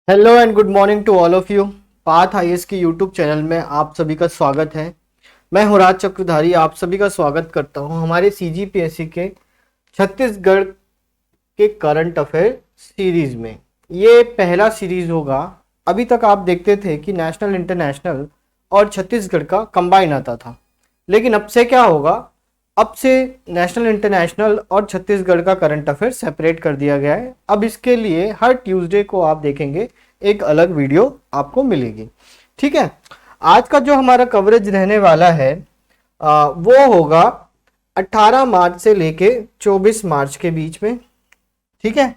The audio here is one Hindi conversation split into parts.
Hello and good morning to all of you. Path IAS की यूट्यूब चैनल में आप सभी का स्वागत है। मैं हूं राज चक्रधारी, आप सभी का स्वागत करता हूं हमारे सीजीपीएससी के छत्तीसगढ़ के करंट अफेयर सीरीज में। ये पहला सीरीज होगा। अभी तक आप देखते थे कि नेशनल, इंटरनेशनल और छत्तीसगढ़ का कंबाइन आता था, लेकिन अब से क्या होगा, अब से नेशनल, इंटरनेशनल और छत्तीसगढ़ का करंट अफेयर सेपरेट कर दिया गया है। अब इसके लिए हर ट्यूसडे को आप देखेंगे एक अलग वीडियो आपको मिलेगी। ठीक है, आज का जो हमारा कवरेज रहने वाला है वो होगा 18 मार्च से लेके 24 मार्च के बीच में। ठीक है,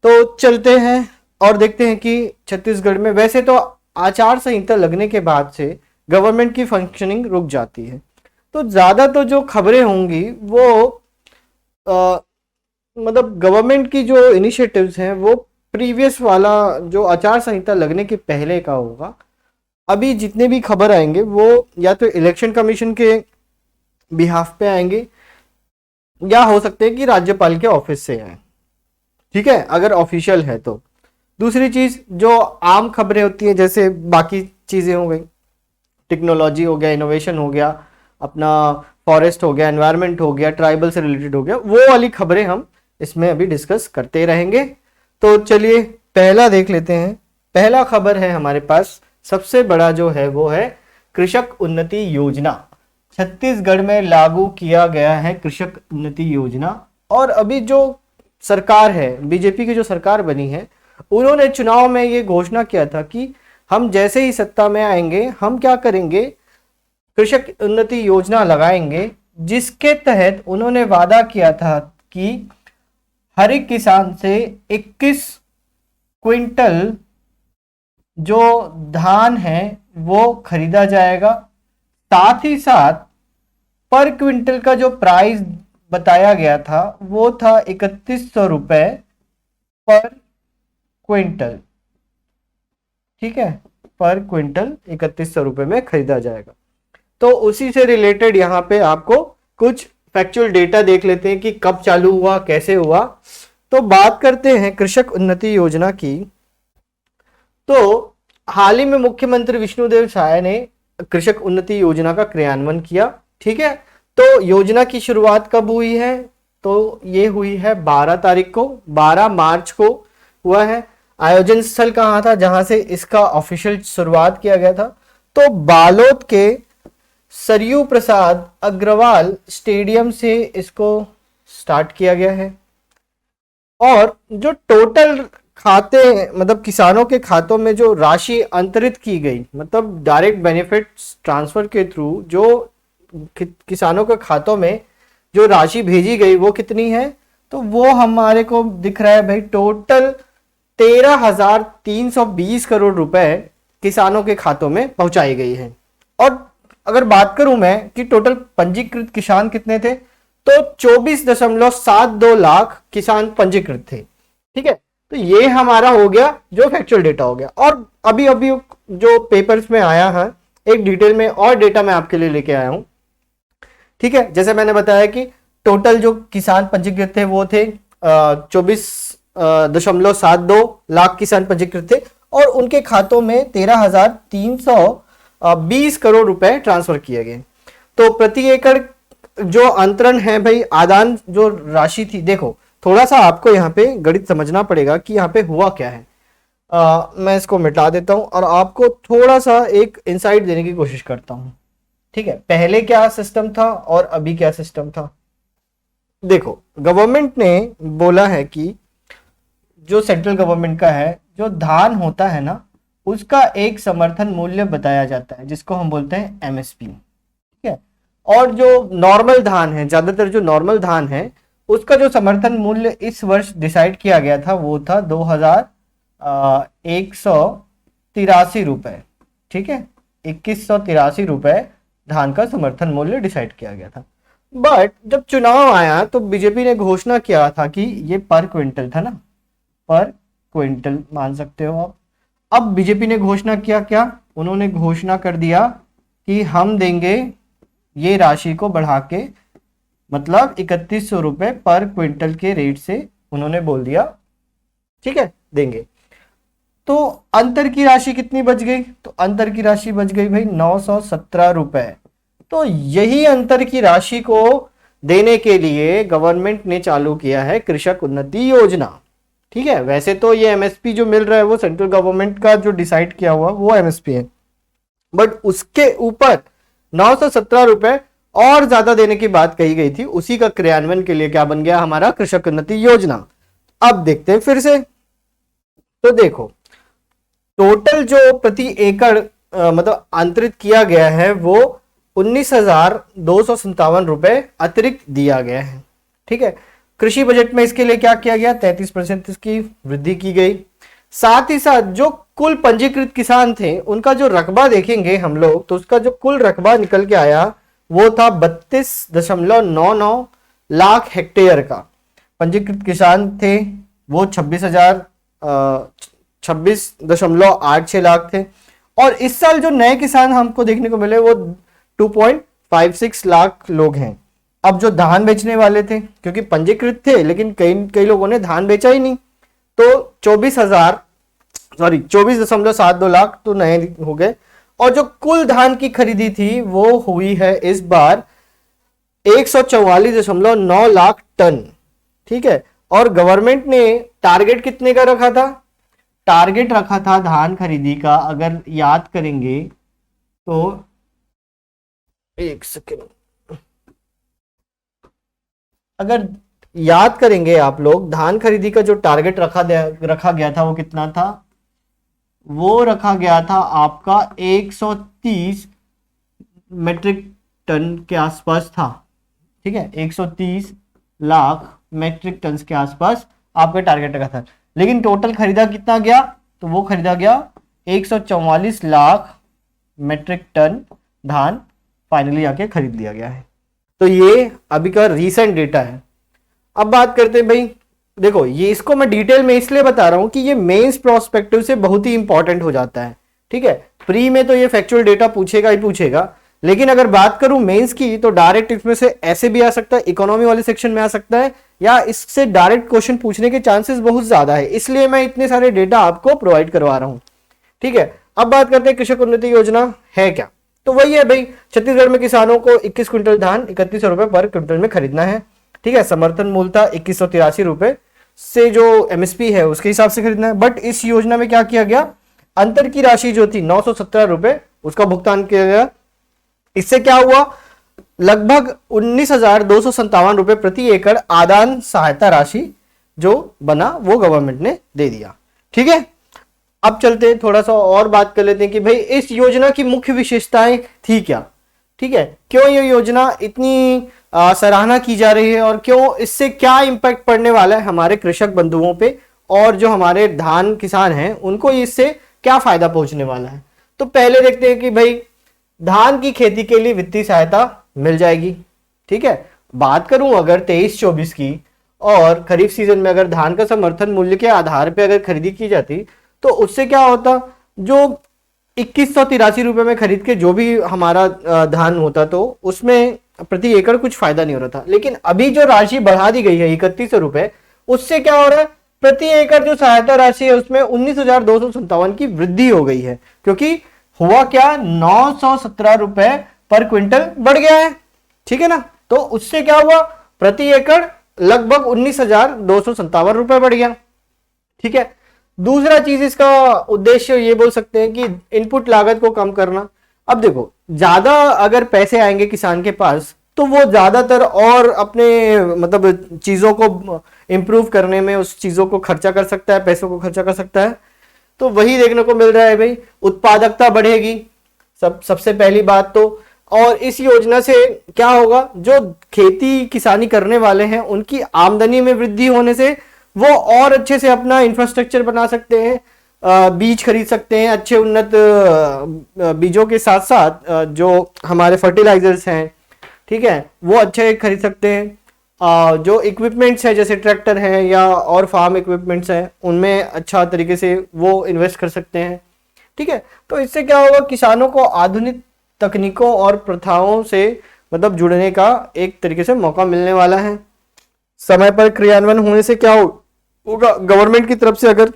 तो चलते हैं और देखते हैं कि छत्तीसगढ़ में वैसे तो आचार संहिता लगने के बाद से गवर्नमेंट की फंक्शनिंग रुक जाती है, तो ज़्यादा तो जो खबरें होंगी वो मतलब गवर्नमेंट की जो इनिशिएटिव्स हैं वो प्रीवियस वाला जो आचार संहिता लगने के पहले का होगा। अभी जितने भी खबर आएंगे वो या तो इलेक्शन कमीशन के बिहाफ पे आएंगे या हो सकते हैं कि राज्यपाल के ऑफिस से आए। ठीक है, अगर ऑफिशियल है तो। दूसरी चीज़ जो आम खबरें होती हैं, जैसे बाकी चीज़ें हो गई, टेक्नोलॉजी हो गया, इनोवेशन हो गया, अपना फॉरेस्ट हो गया, एनवायरनमेंट हो गया, ट्राइबल से रिलेटेड हो गया, वो वाली खबरें हम इसमें अभी डिस्कस करते रहेंगे। तो चलिए पहला देख लेते हैं। पहला खबर है हमारे पास, सबसे बड़ा जो है वो है कृषक उन्नति योजना। छत्तीसगढ़ में लागू किया गया है कृषक उन्नति योजना। और अभी जो सरकार है, बीजेपी की जो सरकार बनी है, उन्होंने चुनाव में ये घोषणा किया था कि हम जैसे ही सत्ता में आएंगे हम क्या करेंगे, कृषक उन्नति योजना लगाएंगे, जिसके तहत उन्होंने वादा किया था कि हर एक किसान से 21 क्विंटल जो धान है वो खरीदा जाएगा। साथ ही साथ पर क्विंटल का जो प्राइस बताया गया था वो था 3100 रुपए पर क्विंटल। ठीक है, पर क्विंटल 3100 रुपए में खरीदा जाएगा। तो उसी से रिलेटेड यहाँ पे आपको कुछ फैक्चुअल डेटा देख लेते हैं कि कब चालू हुआ, कैसे हुआ। तो बात करते हैं कृषक उन्नति योजना की। तो हाल ही में मुख्यमंत्री विष्णुदेव साय ने कृषक उन्नति योजना का क्रियान्वयन किया। ठीक है, तो योजना की शुरुआत कब हुई है, तो ये हुई है 12 तारीख को, 12 मार्च को हुआ है। आयोजन स्थल कहाँ था जहां से इसका ऑफिशियल शुरुआत किया गया था, तो बालोद के सरयू प्रसाद अग्रवाल स्टेडियम से इसको स्टार्ट किया गया है। और जो टोटल खाते, मतलब किसानों के खातों में जो राशि अंतरित की गई, मतलब डायरेक्ट बेनिफिट ट्रांसफर के थ्रू जो किसानों के खातों में जो राशि भेजी गई वो कितनी है, तो वो हमारे को दिख रहा है भाई, टोटल 13,320 करोड़ रुपए किसानों के खातों में पहुंचाई गई है। और अगर बात करूं मैं कि टोटल पंजीकृत किसान कितने थे, तो 24.72 लाख किसान पंजीकृत थे। ठीक है, तो ये हमारा हो गया जो फैक्चुअल डेटा हो गया। और अभी अभी जो पेपर्स में आया है, एक डिटेल में और डेटा मैं आपके लिए लेके आया हूं। ठीक है, जैसे मैंने बताया कि टोटल जो किसान पंजीकृत थे वो थे 24.72 लाख किसान पंजीकृत थे, और उनके खातों में 13,320 करोड़ रुपए ट्रांसफर किए गए। तो प्रति एकड़ जो अंतरण है भाई, आदान जो राशि थी, देखो थोड़ा सा आपको यहाँ पे गणित समझना पड़ेगा कि यहाँ पे हुआ क्या है। मैं इसको मिटा देता हूं और आपको थोड़ा सा एक इंसाइट देने की कोशिश करता हूं। ठीक है, पहले क्या सिस्टम था और अभी क्या सिस्टम था। देखो, गवर्नमेंट ने बोला है कि जो सेंट्रल गवर्नमेंट का है, जो धान होता है ना, उसका एक समर्थन मूल्य बताया जाता है जिसको हम बोलते हैं एमएसपी। ठीक है, और जो नॉर्मल धान है, ज्यादातर जो नॉर्मल धान है, उसका जो समर्थन मूल्य इस वर्ष डिसाइड किया गया था वो था 2,183 रुपए। ठीक है, 2183 रुपए धान का समर्थन मूल्य डिसाइड किया गया था। बट जब चुनाव आया तो बीजेपी ने घोषणा किया था कि ये पर क्विंटल था ना, पर क्विंटल मान सकते हो आप। अब बीजेपी ने घोषणा किया क्या, उन्होंने घोषणा कर दिया कि हम देंगे ये राशि को बढ़ा के, मतलब 3100 रुपए पर क्विंटल के रेट से उन्होंने बोल दिया, ठीक है, देंगे। तो अंतर की राशि कितनी बच गई? तो अंतर की राशि बच गई भाई 917 रुपए। तो यही अंतर की राशि को देने के लिए गवर्नमेंट ने चालू किया है कृषक उन्नति योजना। ठीक है, वैसे तो ये एमएसपी जो मिल रहा है वो सेंट्रल गवर्नमेंट का जो डिसाइड किया हुआ वो एमएसपी है, बट उसके ऊपर 917 रुपए और ज्यादा देने की बात कही गई थी। उसी का क्रियान्वयन के लिए क्या बन गया हमारा कृषक उन्नति योजना। अब देखते हैं फिर से। तो देखो, टोटल जो प्रति एकड़ मतलब अंतरित किया गया है वो 19,257 रुपए अतिरिक्त दिया गया है। ठीक है, कृषि बजट में इसके लिए क्या किया गया? 33% इसकी वृद्धि की गई। साथ ही साथ जो कुल पंजीकृत किसान थे उनका जो रकबा देखेंगे हम लोग, तो उसका जो कुल रकबा निकल के आया वो था 32.99 लाख हेक्टेयर का। पंजीकृत किसान थे वो 26.86 लाख थे। और इस साल जो नए किसान हमको देखने को मिले वो 2.56 लाख लोग हैं। अब जो धान बेचने वाले थे, क्योंकि पंजीकृत थे लेकिन कई लोगों ने धान बेचा ही नहीं, तो 24.72 लाख तो नए हो गए। और जो कुल धान की खरीदी थी वो हुई है इस बार 144.9 लाख टन। ठीक है, और गवर्नमेंट ने टारगेट कितने का रखा था? टारगेट रखा था धान खरीदी का, अगर याद करेंगे तो एक सेकेंड, अगर याद करेंगे आप लोग, धान खरीदी का जो टारगेट रखा गया था वो कितना था? वो रखा गया था आपका 130 मेट्रिक टन के आसपास था। ठीक है, 130 लाख मेट्रिक टन के आसपास आपका टारगेट रखा था, लेकिन टोटल खरीदा कितना गया? तो वो खरीदा गया 144 लाख मेट्रिक टन धान फाइनली आके खरीद लिया गया है। तो ये अभी का रीसेंट डेटा है। अब बात करते हैं भाई, देखो ये इसको मैं डिटेल में इसलिए बता रहा हूं कि ये मेंस प्रोस्पेक्टिव से बहुत ही इंपॉर्टेंट हो जाता है। ठीक है, प्री में तो ये फैक्चुअल डेटा पूछेगा ही पूछेगा, लेकिन अगर बात करूं मेंस की तो डायरेक्ट इसमें से ऐसे भी आ सकता है, इकोनॉमी वाले सेक्शन में आ सकता है, या इससे डायरेक्ट क्वेश्चन पूछने के चांसेस बहुत ज्यादा है, इसलिए मैं इतने सारे डेटा आपको प्रोवाइड करवा रहा हूं। ठीक है, अब बात करते हैं कृषक उन्नति योजना है क्या। तो वही है भाई, छत्तीसगढ़ में किसानों को 21 क्विंटल धान 3100 रुपए पर क्विंटल में खरीदना है। ठीक है, समर्थन मूल्य था 2183 रुपए से जो एमएसपी है उसके हिसाब से खरीदना है। बट इस योजना में क्या किया गया? अंतर की राशि जो थी 917 रुपए उसका भुगतान किया गया। इससे क्या हुआ? लगभग 19,257 रुपए प्रति एकड़ आदान सहायता राशि जो बना वो गवर्नमेंट ने दे दिया। ठीक है, अब चलते हैं थोड़ा सा और बात कर लेते हैं कि भाई इस योजना की मुख्य विशेषताएं थी क्या। ठीक है, क्यों ये योजना इतनी सराहना की जा रही है और क्यों इससे क्या इंपैक्ट पड़ने वाला है हमारे कृषक बंधुओं पे, और जो हमारे धान किसान हैं उनको इससे क्या फायदा पहुंचने वाला है। तो पहले देखते हैं कि भाई धान की खेती के लिए वित्तीय सहायता मिल जाएगी। ठीक है, बात करूं अगर 23-24 की, और खरीफ सीजन में अगर धान का समर्थन मूल्य के आधार पर अगर खरीदी की जाती तो उससे क्या होता, जो 2183 रुपए में खरीद के जो भी हमारा धान होता तो उसमें प्रति एकड़ कुछ फायदा नहीं हो रहा था। लेकिन अभी जो राशि बढ़ा दी गई है 3100 रुपए, उससे क्या हो रहा है? प्रति एकड़ जो सहायता राशि है उसमें 19,257 की वृद्धि हो गई है, क्योंकि हुआ क्या, 917 रुपए पर क्विंटल बढ़ गया है। ठीक है ना, तो उससे क्या हुआ, प्रति एकड़ लगभग 19,257 रुपए बढ़ गया। ठीक है, दूसरा चीज इसका उद्देश्य ये बोल सकते हैं कि इनपुट लागत को कम करना। अब देखो, ज्यादा अगर पैसे आएंगे किसान के पास तो वो ज्यादातर और अपने मतलब चीजों को इंप्रूव करने में उस चीजों को खर्चा कर सकता है, पैसों को खर्चा कर सकता है। तो वही देखने को मिल रहा है भाई, उत्पादकता बढ़ेगी सबसे पहली बात तो। और इस योजना से क्या होगा, जो खेती किसानी करने वाले हैं उनकी आमदनी में वृद्धि होने से वो और अच्छे से अपना इंफ्रास्ट्रक्चर बना सकते हैं, बीज खरीद सकते हैं, अच्छे उन्नत बीजों के साथ साथ जो हमारे फर्टिलाइजर्स हैं, ठीक है, वो अच्छे खरीद सकते हैं। जो इक्विपमेंट्स है जैसे ट्रैक्टर है या और फार्म इक्विपमेंट्स हैं उनमें अच्छा तरीके से वो इन्वेस्ट कर सकते हैं। ठीक है, तो इससे क्या होगा, किसानों को आधुनिक तकनीकों और प्रथाओं से मतलब जुड़ने का एक तरीके से मौका मिलने वाला है। समय पर क्रियान्वयन होने से क्या होगा, गवर्नमेंट की तरफ से अगर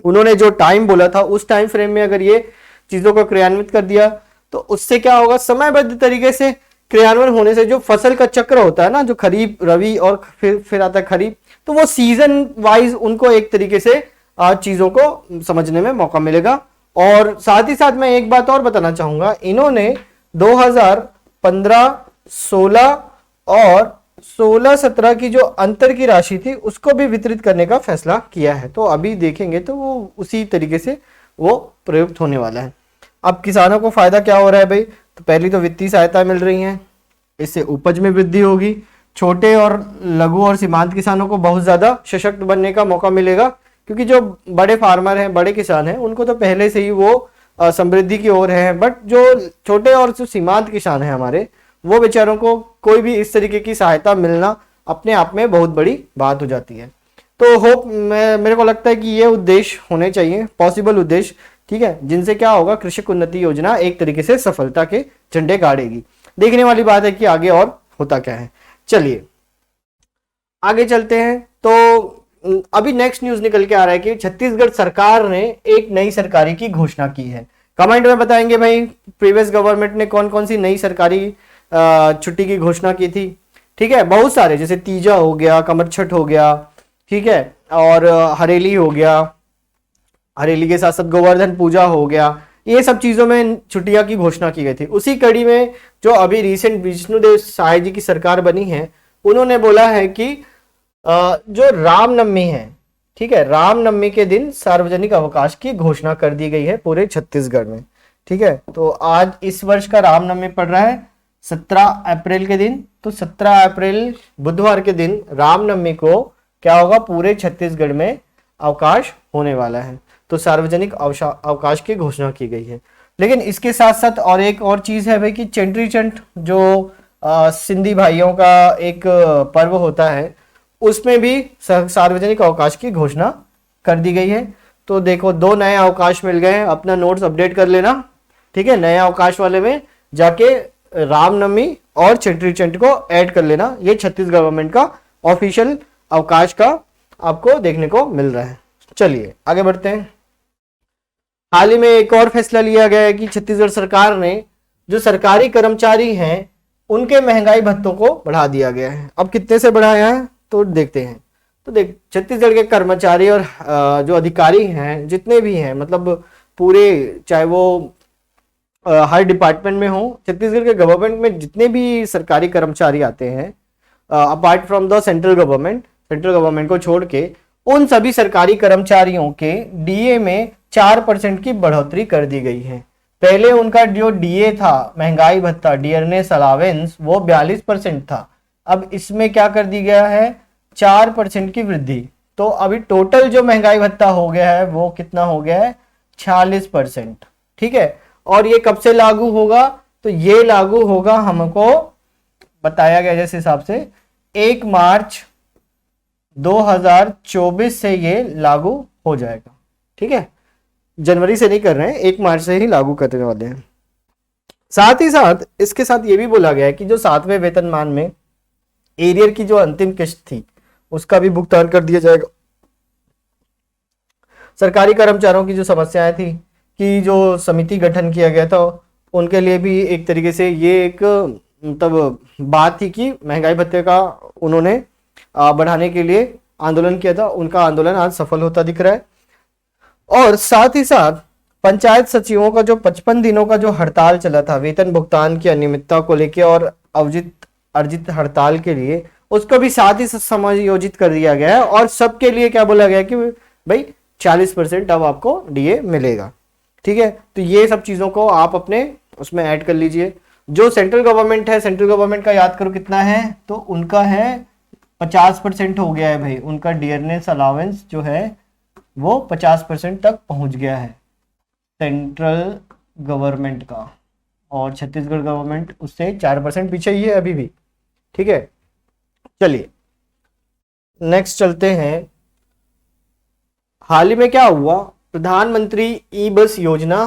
उन्होंने जो टाइम बोला था उस टाइम फ्रेम में अगर ये चीजों को क्रियान्वित कर दिया तो उससे क्या होगा, समयबद्ध तरीके से क्रियान्वयन होने से जो फसल का चक्र होता है ना, जो खरीफ रबी और फिर आता है खरीफ, तो वो सीजन वाइज उनको एक तरीके से चीजों को समझने में मौका मिलेगा। और साथ ही साथ मैं एक बात और बताना चाहूंगा, इन्होंने 2015, 16 और 16-17 की जो अंतर की राशि थी उसको भी वितरित करने का फैसला किया है। तो अभी देखेंगे तो वो उसी तरीके से वो प्रयुक्त होने वाला है। अब किसानों को फायदा क्या हो रहा है भाई, तो पहली तो वित्तीय सहायता मिल रही है, इससे उपज में वृद्धि होगी, छोटे और लघु और सीमांत किसानों को बहुत ज्यादा सशक्त बनने का मौका मिलेगा, क्योंकि जो बड़े फार्मर हैं, बड़े किसान हैं, उनको तो पहले से ही वो समृद्धि की ओर है, बट जो छोटे और जो सीमांत किसान हैं हमारे, वो बेचारों को कोई भी इस तरीके की सहायता मिलना अपने आप में बहुत बड़ी बात हो जाती है। तो होप मेरे को लगता है कि ये उद्देश्य होने चाहिए, पॉसिबल उद्देश्य, ठीक है, जिनसे क्या होगा, कृषक उन्नति योजना एक तरीके से सफलता के झंडे गाड़ेगी। देखने वाली बात है कि आगे और होता क्या है। चलिए आगे चलते हैं। तो अभी नेक्स्ट न्यूज निकल के आ रहा है कि छत्तीसगढ़ सरकार ने एक नई सरकारी की घोषणा की है। कमेंट में बताएंगे भाई प्रीवियस गवर्नमेंट ने कौन कौन सी नई सरकारी छुट्टी की घोषणा की थी। ठीक है, बहुत सारे, जैसे तीजा हो गया, कमरछठ हो गया, ठीक है, और हरेली हो गया, हरेली के साथ साथ गोवर्धन पूजा हो गया, ये सब चीजों में छुट्टियां की घोषणा की गई थी। उसी कड़ी में जो अभी रिसेंट विष्णुदेव साय जी की सरकार बनी है, उन्होंने बोला है कि जो रामनवमी है, ठीक है, रामनवमी के दिन सार्वजनिक अवकाश की घोषणा कर दी गई है पूरे छत्तीसगढ़ में। ठीक है, तो आज इस वर्ष का रामनवमी पड़ रहा है 17 अप्रैल के दिन, तो 17 अप्रैल बुधवार के दिन रामनवमी को क्या होगा, पूरे छत्तीसगढ़ में अवकाश होने वाला है। तो सार्वजनिक अवकाश की घोषणा की गई है। लेकिन इसके साथ साथ और एक और चीज है भाई कि चेंट्री चंट जो सिंधी भाइयों का एक पर्व होता है, उसमें भी सार्वजनिक अवकाश की घोषणा कर दी गई है। तो देखो 2 नए अवकाश मिल गए हैं, अपना नोट्स अपडेट कर लेना, ठीक है, नए अवकाश वाले में जाके रामनवमी और चेंट्री चंट को ऐड कर लेना। ये छत्तीसगढ़ गवर्नमेंट का ऑफिशियल अवकाश का आपको देखने को मिल रहा है। चलिए आगे बढ़ते हैं। हाल ही में एक और फैसला लिया गया है कि छत्तीसगढ़ सरकार ने जो सरकारी कर्मचारी हैं उनके महंगाई भत्तों को बढ़ा दिया गया है। अब कितने से बढ़ाया है तो देखते हैं। तो देख, छत्तीसगढ़ के कर्मचारी और जो अधिकारी हैं जितने भी हैं, मतलब पूरे, चाहे वो हर डिपार्टमेंट में हो, छत्तीसगढ़ के गवर्नमेंट में जितने भी सरकारी कर्मचारी आते हैं apart from the central government को छोड़ के, उन सभी सरकारी कर्मचारियों के डीए में 4% की बढ़ोतरी कर दी गई है। पहले उनका जो डीए था, महंगाई भत्ता, डियरनेस अलावेंस, वो 42% था। अब इसमें क्या कर दी गया है, 4% की वृद्धि। तो अभी टोटल जो महंगाई भत्ता हो गया है वो कितना हो गया है, 46%। ठीक है, और ये कब से लागू होगा, तो ये लागू होगा, हमको बताया गया जिस हिसाब से 1 मार्च 2024 से ये लागू हो जाएगा। ठीक है, जनवरी से नहीं कर रहे हैं, 1 मार्च से ही लागू करने वाले हैं। साथ ही साथ इसके साथ ये भी बोला गया है कि जो 7वें वेतनमान में एरियर की जो अंतिम किस्त थी उसका भी भुगतान कर दिया जाएगा। सरकारी कर्मचारियों की जो समस्याएं थी कि जो समिति गठन किया गया था, उनके लिए भी एक तरीके से ये एक मतलब बात थी कि महंगाई भत्ते का उन्होंने बढ़ाने के लिए आंदोलन किया था। उनका आंदोलन आज सफल होता दिख रहा है। और साथ ही साथ पंचायत सचिवों का जो 55 दिनों का जो हड़ताल चला था वेतन भुगतान की अनियमितता को लेकर और अर्जित हड़ताल के लिए, उसको भी साथ ही समायोजित कर दिया गया है। और सबके लिए क्या बोला गया कि भाई 40% अब आपको डीए मिलेगा। ठीक है, तो ये सब चीजों को आप अपने उसमें ऐड कर लीजिए। जो सेंट्रल गवर्नमेंट है, सेंट्रल गवर्नमेंट का याद करो कितना है, तो उनका है 50% हो गया है भाई। उनका डियरनेस अलावेंस जो है वो 50% तक पहुंच गया है सेंट्रल गवर्नमेंट का, और छत्तीसगढ़ गवर्नमेंट उससे 4% पीछे ही है अभी भी। ठीक है, चलिए नेक्स्ट चलते हैं। हाल ही में क्या हुआ, प्रधानमंत्री ई बस योजना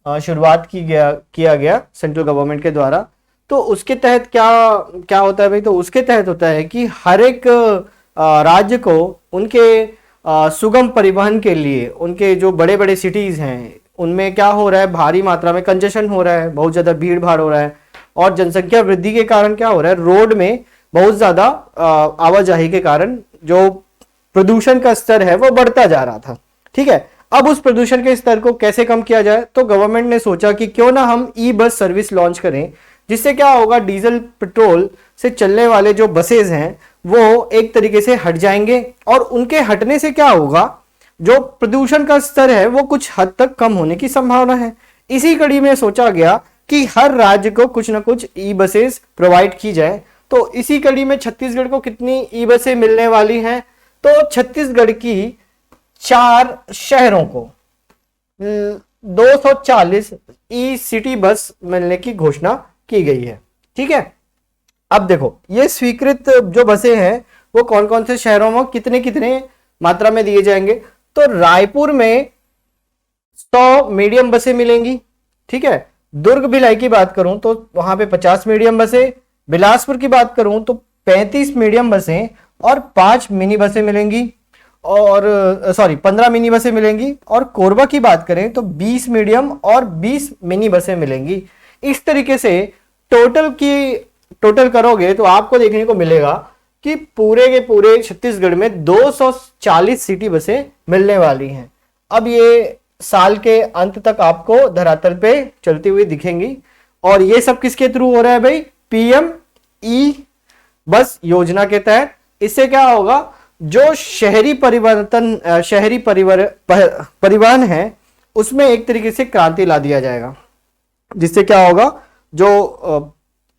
शुरुआत किया गया सेंट्रल गवर्नमेंट के द्वारा। तो उसके तहत क्या होता है भाई, तो उसके तहत होता है कि हर एक राज्य को उनके सुगम परिवहन के लिए उनके जो बड़े बड़े सिटीज़ हैं उनमें क्या हो रहा है, भारी मात्रा में कंजेशन हो रहा है, बहुत ज़्यादा भीड़ भाड़ हो रहा है, और जनसंख्या वृद्धि के कारण क्या हो रहा है, रोड में बहुत ज़्यादा आवाजाही के कारण जो प्रदूषण का स्तर है वो बढ़ता जा रहा था। ठीक है, अब उस प्रदूषण के स्तर को कैसे कम किया जाए, तो गवर्नमेंट ने सोचा कि क्यों ना हम ई बस सर्विस लॉन्च करें, जिससे क्या होगा, डीजल पेट्रोल से चलने वाले जो बसेज हैं वो एक तरीके से हट जाएंगे, और उनके हटने से क्या होगा, जो प्रदूषण का स्तर है वो कुछ हद तक कम होने की संभावना है। इसी कड़ी में सोचा गया कि हर राज्य को कुछ ना कुछ ई बसेस प्रोवाइड की जाए। तो इसी कड़ी में छत्तीसगढ़ को कितनी ई बसें मिलने वाली हैं, तो छत्तीसगढ़ की 4 शहरों को 240 ई सिटी बस मिलने की घोषणा की गई है। ठीक है, अब देखो ये स्वीकृत जो बसें हैं वो कौन कौन से शहरों में कितने कितने मात्रा में दिए जाएंगे, तो रायपुर में 100 मीडियम बसें मिलेंगी। ठीक है, दुर्ग भिलाई की बात करूं तो वहां पे 50 मीडियम बसें, बिलासपुर की बात करूं तो 35 मीडियम बसें और 5 मिनी बसें मिलेंगी, और 15 मिनी बसें मिलेंगी, और कोरबा की बात करें तो 20 मीडियम और 20 मिनी बसें मिलेंगी। इस तरीके से टोटल करोगे तो आपको देखने को मिलेगा कि पूरे के पूरे छत्तीसगढ़ में 240 सिटी बसें मिलने वाली हैं। अब ये साल के अंत तक आपको धरातल पे चलती हुई दिखेंगी, और ये सब किसके थ्रू हो रहा है भाई, पीएम ई बस योजना के तहत। इससे क्या होगा, जो शहरी परिवहन है उसमें एक तरीके से क्रांति ला दिया जाएगा, जिससे क्या होगा, जो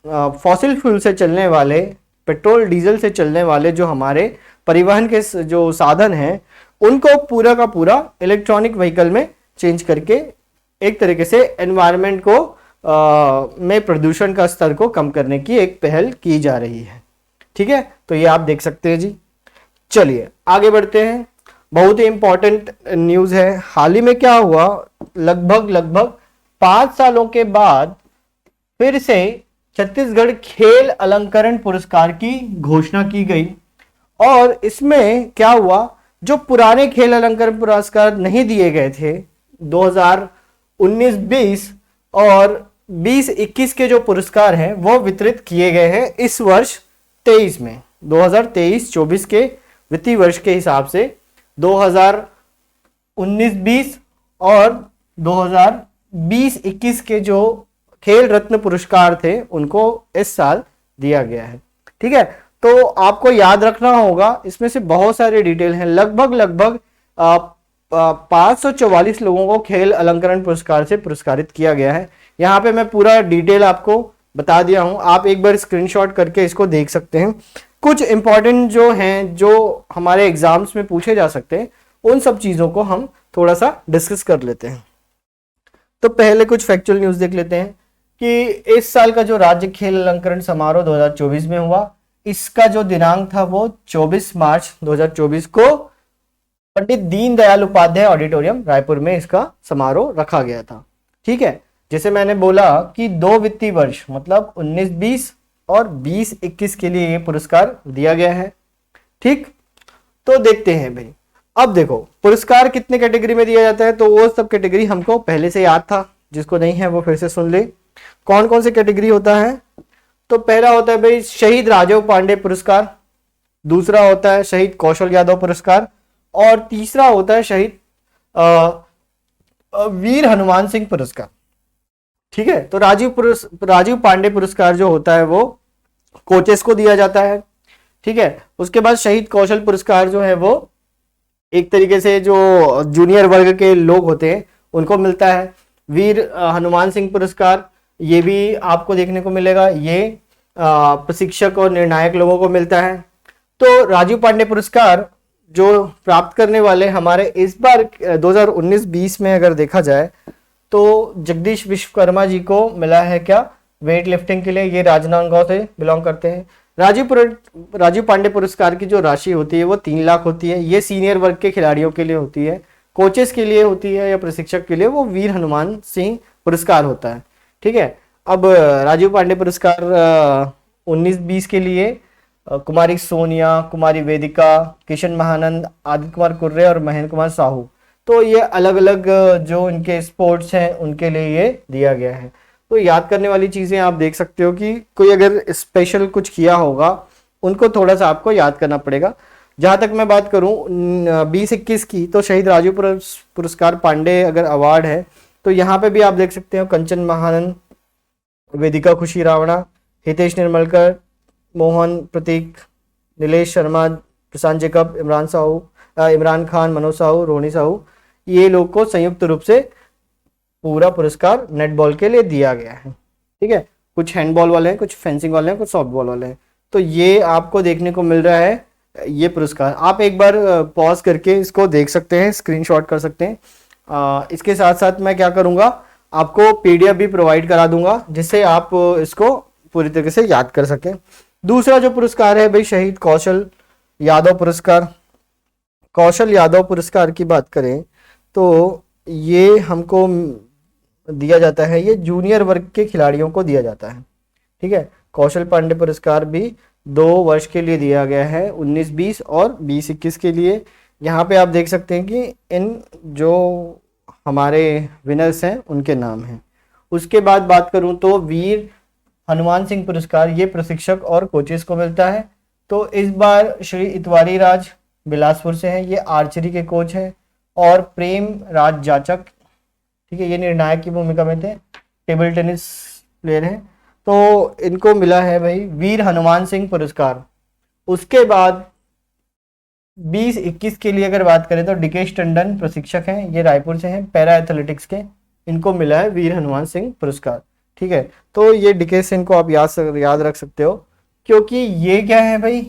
फॉसिल फ्यूल से चलने वाले, पेट्रोल डीजल से चलने वाले जो हमारे परिवहन के जो साधन हैं उनको पूरा का पूरा इलेक्ट्रॉनिक व्हीकल में चेंज करके एक तरीके से एनवायरनमेंट को में प्रदूषण का स्तर को कम करने की एक पहल की जा रही है। ठीक है, तो ये आप देख सकते हैं जी। चलिए आगे बढ़ते हैं, बहुत ही इंपॉर्टेंट न्यूज़ है। हाल ही में क्या हुआ, लगभग 5 सालों के बाद फिर से छत्तीसगढ़ खेल अलंकरण पुरस्कार की घोषणा की गई, और इसमें क्या हुआ, जो पुराने खेल अलंकरण पुरस्कार नहीं दिए गए थे 2019-20 और 2021 के जो पुरस्कार हैं वो वितरित किए गए हैं इस वर्ष 23 में। 2023-24 के वित्तीय वर्ष के हिसाब से 2019-20 और 2020-21 के जो खेल रत्न पुरस्कार थे उनको इस साल दिया गया है। ठीक है, तो आपको याद रखना होगा, इसमें से बहुत सारे डिटेल हैं। लगभग 544 लोगों को खेल अलंकरण पुरस्कार से पुरस्कारित किया गया है। यहाँ पे मैं पूरा डिटेल आपको बता दिया हूँ, आप एक बार स्क्रीनशॉट करके इसको देख सकते हैं। कुछ इंपॉर्टेंट जो हैं, जो हमारे एग्जाम्स में पूछे जा सकते हैं, उन सब चीज़ों को हम थोड़ा सा डिस्कस कर लेते हैं। तो पहले कुछ फैक्चुअल न्यूज़ देख लेते हैं कि इस साल का जो राज्य खेल अलंकरण समारोह 2024 में हुआ, इसका जो दिनांक था वो 24 मार्च 2024 को पंडित दीनदयाल उपाध्याय ऑडिटोरियम रायपुर में इसका समारोह रखा गया था। ठीक है, जैसे मैंने बोला कि 2 वित्तीय वर्ष मतलब 19-20 और 20-21 के लिए ये पुरस्कार दिया गया है। ठीक, तो देखते हैं भाई। अब देखो पुरस्कार कितने कैटेगरी में दिया जाता है, तो वो सब कैटेगरी हमको पहले से याद था, जिसको नहीं है वो फिर से सुन ले। कौन कौन से कैटेगरी होता है, तो पहला होता है भाई शहीद राजीव पांडे पुरस्कार, दूसरा होता है शहीद कौशल यादव पुरस्कार, और तीसरा होता है शहीद वीर हनुमान सिंह पुरस्कार। ठीक है, तो राजीव पांडे पुरस्कार जो होता है वो कोचेस को दिया जाता है। ठीक है, उसके बाद शहीद कौशल पुरस्कार जो है वो एक तरीके से जो जूनियर वर्ग के लोग होते हैं उनको मिलता है। वीर हनुमान सिंह पुरस्कार ये भी आपको देखने को मिलेगा, ये प्रशिक्षक और निर्णायक लोगों को मिलता है। तो राजीव पांडे पुरस्कार जो प्राप्त करने वाले हमारे इस बार 2019-20 में अगर देखा जाए तो जगदीश विश्वकर्मा जी को मिला है क्या, वेट लिफ्टिंग के लिए। ये राजनांदगांव से बिलोंग करते हैं। राजीव पांडे पुरस्कार की जो राशि होती है वो 3 लाख होती है। ये सीनियर वर्ग के खिलाड़ियों के लिए होती है, कोचेस के लिए होती है या प्रशिक्षक के लिए वो वीर हनुमान सिंह पुरस्कार होता है। ठीक है, अब राजीव पांडे पुरस्कार 19-20 के लिए कुमारी सोनिया, कुमारी वेदिका, किशन महानंद, आदित्य कुमार कुर्रे और महेंद्र कुमार साहू। तो ये अलग अलग जो इनके स्पोर्ट्स हैं उनके लिए ये दिया गया है। तो याद करने वाली चीज़ें आप देख सकते हो कि कोई अगर स्पेशल कुछ किया होगा उनको थोड़ा सा आपको याद करना पड़ेगा। जहाँ तक मैं बात करूँ 2021 की, तो शहीद राजीव पुरस्कार पांडे अगर अवार्ड है तो यहाँ पे भी आप देख सकते हो कंचन महानंद, वेदिका खुशी रावणा, हितेश निर्मलकर, मोहन प्रतीक, नीलेश शर्मा, प्रशांत जेकब, इमरान खान, मनोज साहू, रोहिणी साहू, ये लोग को संयुक्त रूप से पूरा पुरस्कार नेटबॉल के लिए दिया गया है। ठीक है, कुछ हैंडबॉल वाले हैं, कुछ फेंसिंग वाले हैं, कुछ सॉफ्ट बॉल वाले हैं। तो ये आपको देखने को मिल रहा है ये पुरस्कार। आप एक बार पॉज करके इसको देख सकते हैं, स्क्रीनशॉट कर सकते हैं। इसके साथ साथ मैं क्या करूँगा, आपको पीडीएफ भी प्रोवाइड करा दूंगा जिससे आप इसको पूरी तरीके से याद कर सकें। दूसरा जो पुरस्कार है भाई शहीद कौशल यादव पुरस्कार। कौशल यादव पुरस्कार की बात करें तो ये हमको दिया जाता है, ये जूनियर वर्ग के खिलाड़ियों को दिया जाता है। ठीक है, कौशल पांडे पुरस्कार भी 2 वर्ष के लिए दिया गया है, 19-20 और 20-21 के लिए। यहाँ पे आप देख सकते हैं कि इन जो हमारे विनर्स हैं उनके नाम हैं। उसके बाद बात करूं तो वीर हनुमान सिंह पुरस्कार ये प्रशिक्षक और कोचेस को मिलता है। तो इस बार श्री इतवारी राज बिलासपुर से हैं, ये आर्चरी के कोच हैं। और प्रेम राज जाचक, ठीक है, ये निर्णायक की भूमिका में थे, टेबल टेनिस प्लेयर हैं। तो इनको मिला है भाई वीर हनुमान सिंह पुरस्कार। उसके बाद 20-21 के लिए अगर बात करें तो डिकेश टंडन प्रशिक्षक हैं, ये रायपुर से हैं, पैरा एथलेटिक्स के, इनको मिला है वीर हनुमान सिंह पुरस्कार। ठीक है, तो ये डिकेश सिंह को आप याद रख सकते हो क्योंकि ये क्या है भाई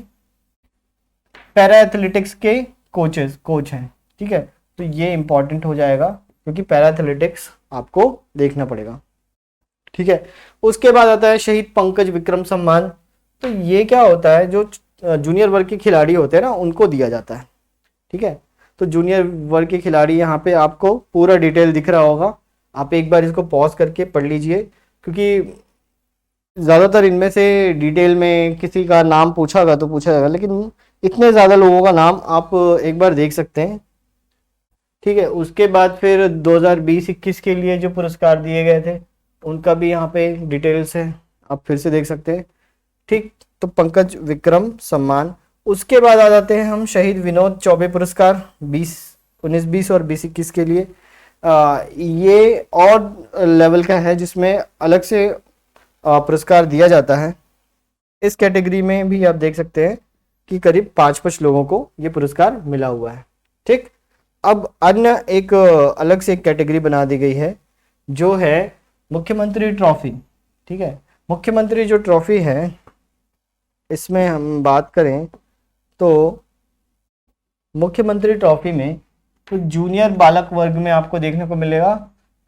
पैरा एथलेटिक्स के कोच हैं। ठीक है, तो ये इंपॉर्टेंट हो जाएगा क्योंकि पैरा एथलेटिक्स आपको देखना पड़ेगा। ठीक है, उसके बाद आता है शहीद पंकज विक्रम सम्मान। तो ये क्या होता है, जो जूनियर वर्ग के खिलाड़ी होते हैं ना उनको दिया जाता है। ठीक है, तो जूनियर वर्ग के खिलाड़ी यहाँ पे आपको पूरा डिटेल दिख रहा होगा, आप एक बार इसको पॉज करके पढ़ लीजिए क्योंकि ज़्यादातर इनमें से डिटेल में किसी का नाम पूछा जाएगा, लेकिन इतने ज़्यादा लोगों का नाम आप एक बार देख सकते हैं। ठीक है, उसके बाद फिर 2020-21 के लिए जो पुरस्कार दिए गए थे उनका भी यहाँ पे डिटेल्स है, आप फिर से देख सकते हैं। ठीक, तो पंकज विक्रम सम्मान। उसके बाद आ जाते हैं हम शहीद विनोद चौबे पुरस्कार 19-20 और 20-21 के लिए। ये और लेवल का है जिसमें अलग से पुरस्कार दिया जाता है। इस कैटेगरी में भी आप देख सकते हैं कि करीब 5 लोगों को ये पुरस्कार मिला हुआ है। ठीक, अब अन्य एक अलग से एक कैटेगरी बना दी गई है जो है मुख्यमंत्री ट्रॉफी। ठीक है, मुख्यमंत्री जो ट्रॉफी है इसमें हम बात करें तो मुख्यमंत्री ट्रॉफी में तो जूनियर बालक वर्ग में आपको देखने को मिलेगा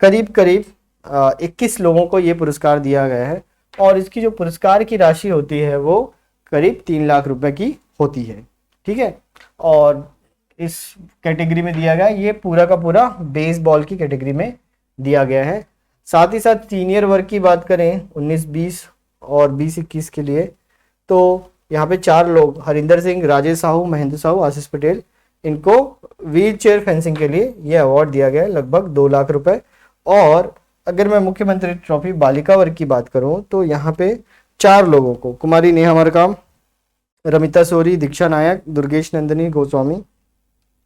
करीब 21 लोगों को ये पुरस्कार दिया गया है और इसकी जो पुरस्कार की राशि होती है वो करीब 3 लाख रुपए की होती है। ठीक है, और इस कैटेगरी में दिया गया, ये पूरा का पूरा बेसबॉल की कैटेगरी में दिया गया है। साथ ही साथ सीनियर वर्ग की बात करें 19-20 और 20-21 के लिए तो यहाँ पे 4 लोग हरिंदर सिंह, राजेश साहू, महेंद्र साहू, आशीष पटेल, इनको व्हील चेयर फेंसिंग के लिए ये अवार्ड दिया गया है लगभग 2 लाख रुपए। और अगर मैं मुख्यमंत्री ट्रॉफी बालिका वर्ग की बात करूं तो यहाँ पे 4 लोगों को कुमारी नेहा मरकाम, रमिता सोरी, दीक्षा नायक, दुर्गेश नंदिनी गोस्वामी,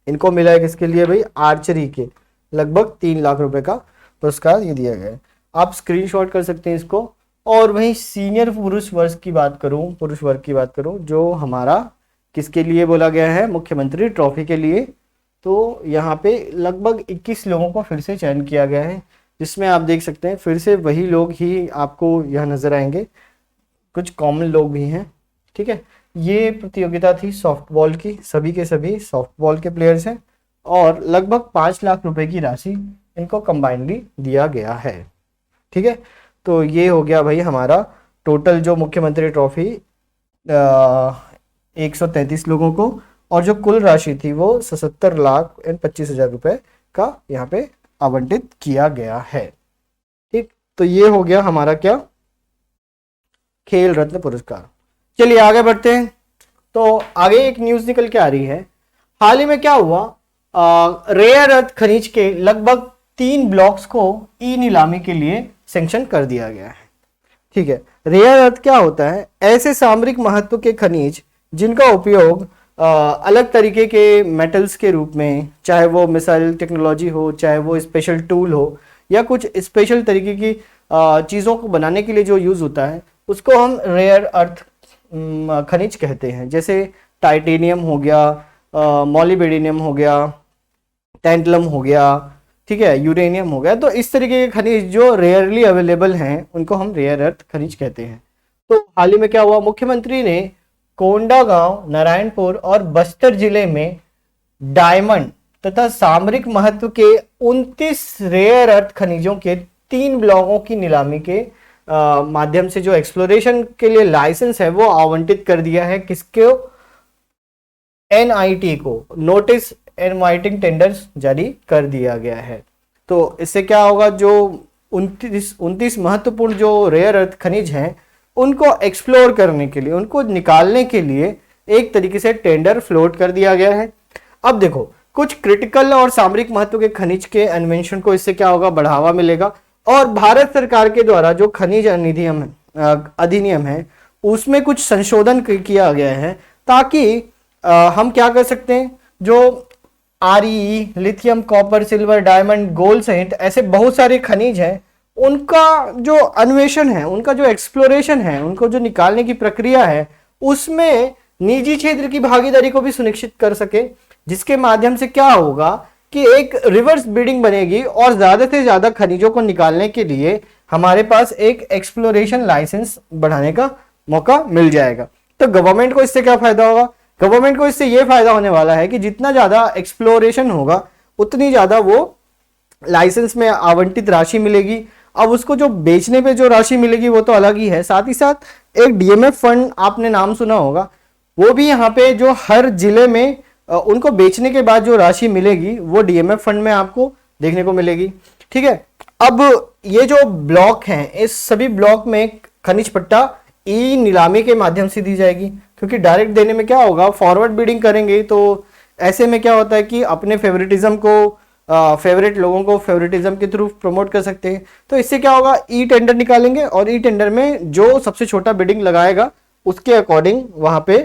इनको मिला है किसके लिए भाई आर्चरी के लगभग 3 लाख रुपए का पुरस्कार ये दिया गया है। आप स्क्रीनशॉट कर सकते हैं इसको। और वहीं सीनियर पुरुष वर्ग की बात करूं जो हमारा किसके लिए बोला गया है मुख्यमंत्री ट्रॉफी के लिए, तो यहाँ पे लगभग 21 लोगों को फिर से चयन किया गया है जिसमें आप देख सकते हैं फिर से वही लोग ही आपको यहाँ नजर आएंगे, कुछ कॉमन लोग भी हैं। ठीक है, ये प्रतियोगिता थी सॉफ्टबॉल की, सभी के सभी सॉफ्टबॉल के प्लेयर्स हैं और लगभग 5 लाख रुपए की राशि इनको कंबाइनली दिया गया है। ठीक है, तो ये हो गया भाई हमारा टोटल जो मुख्यमंत्री ट्रॉफी 133 लोगों को और जो कुल राशि थी वो 77,25,000 रुपए का यहाँ पे आवंटित किया गया है। ठीक, तो ये हो गया हमारा क्या खेल रत्न पुरस्कार। चलिए आगे बढ़ते हैं। तो आगे एक न्यूज निकल के आ रही है, हाल ही में क्या हुआ, रेयर अर्थ खनिज के लगभग 3 ब्लॉक्स को ई नीलामी के लिए सैंक्शन कर दिया गया है। ठीक है, रेयर अर्थ क्या होता है? ऐसे सामरिक महत्व के खनिज जिनका उपयोग अलग तरीके के मेटल्स के रूप में, चाहे वो मिसाइल टेक्नोलॉजी हो, चाहे वो स्पेशल टूल हो, या कुछ स्पेशल तरीके की चीज़ों को बनाने के लिए जो यूज़ होता है, उसको हम रेयर अर्थ खनिज कहते हैं। जैसे टाइटेनियम हो गया, मॉलिब्डेनम हो गया, टैंटलम हो गया, ठीक है, यूरेनियम हो गया। तो इस तरीके के खनिज जो रेयरली अवेलेबल हैं उनको हम रेयर अर्थ खनिज कहते हैं। तो हाल ही में क्या हुआ, मुख्यमंत्री ने कोंडागांव, नारायणपुर और बस्तर जिले में डायमंड तथा सामरिक महत्व के 29 रेयर अर्थ खनिजों के 3 ब्लॉकों की नीलामी के माध्यम से जो एक्सप्लोरेशन के लिए लाइसेंस है वो आवंटित कर दिया है। किसको? एनआईटी को नोटिस इनवाइटिंग टेंडर्स जारी कर दिया गया है। तो इससे क्या होगा, जो 29 महत्वपूर्ण जो रेयर अर्थ खनिज हैं उनको एक्सप्लोर करने के लिए, उनको निकालने के लिए एक तरीके से टेंडर फ्लोट कर दिया गया है। अब देखो, कुछ क्रिटिकल और सामरिक महत्व के खनिज के अन्वेषण को इससे क्या होगा, बढ़ावा मिलेगा। और भारत सरकार के द्वारा जो खनिज अधिनियम है उसमें कुछ संशोधन किया गया है, ताकि हम क्या कर सकते हैं, जो REE, lithium, copper, silver, diamond, gold सहित ऐसे बहुत सारे खनिज हैं, उनका जो अन्वेषण है, उनका जो एक्सप्लोरेशन है, उनको जो निकालने की प्रक्रिया है, उसमें निजी क्षेत्र की भागीदारी को भी सुनिश्चित कर सके, जिसके माध्यम से क्या होगा कि एक रिवर्स बिडिंग बनेगी और ज्यादा से ज्यादा खनिजों को निकालने के लिए हमारे पास एक एक्सप्लोरेशन लाइसेंस बढ़ाने का मौका मिल जाएगा। तो गवर्नमेंट को इससे क्या फायदा होगा? गवर्नमेंट को इससे यह फायदा होने वाला है कि जितना ज्यादा एक्सप्लोरेशन होगा उतनी ज्यादा वो लाइसेंस में आवंटित राशि मिलेगी। अब उसको जो बेचने पे जो राशि मिलेगी वो तो अलग ही है, साथ ही साथ एक DMF फंड, आपने नाम सुना होगा, वो भी यहाँ पे जो हर जिले में उनको बेचने के बाद जो राशि मिलेगी वो DMF फंड में आपको देखने को मिलेगी। ठीक है, अब ये जो ब्लॉक हैं, इस सभी ब्लॉक में खनिज पट्टा ई नीलामी के माध्यम से दी जाएगी, क्योंकि डायरेक्ट देने में क्या होगा, फॉरवर्ड बिडिंग करेंगे तो ऐसे में क्या होता है कि अपने फेवरेटिज्म को, फेवरेट लोगों को फेवरेटिज्म के थ्रू प्रमोट कर सकते हैं। तो इससे क्या होगा, ई टेंडर निकालेंगे और ई टेंडर में जो सबसे छोटा बिडिंग लगाएगा उसके अकॉर्डिंग वहां पे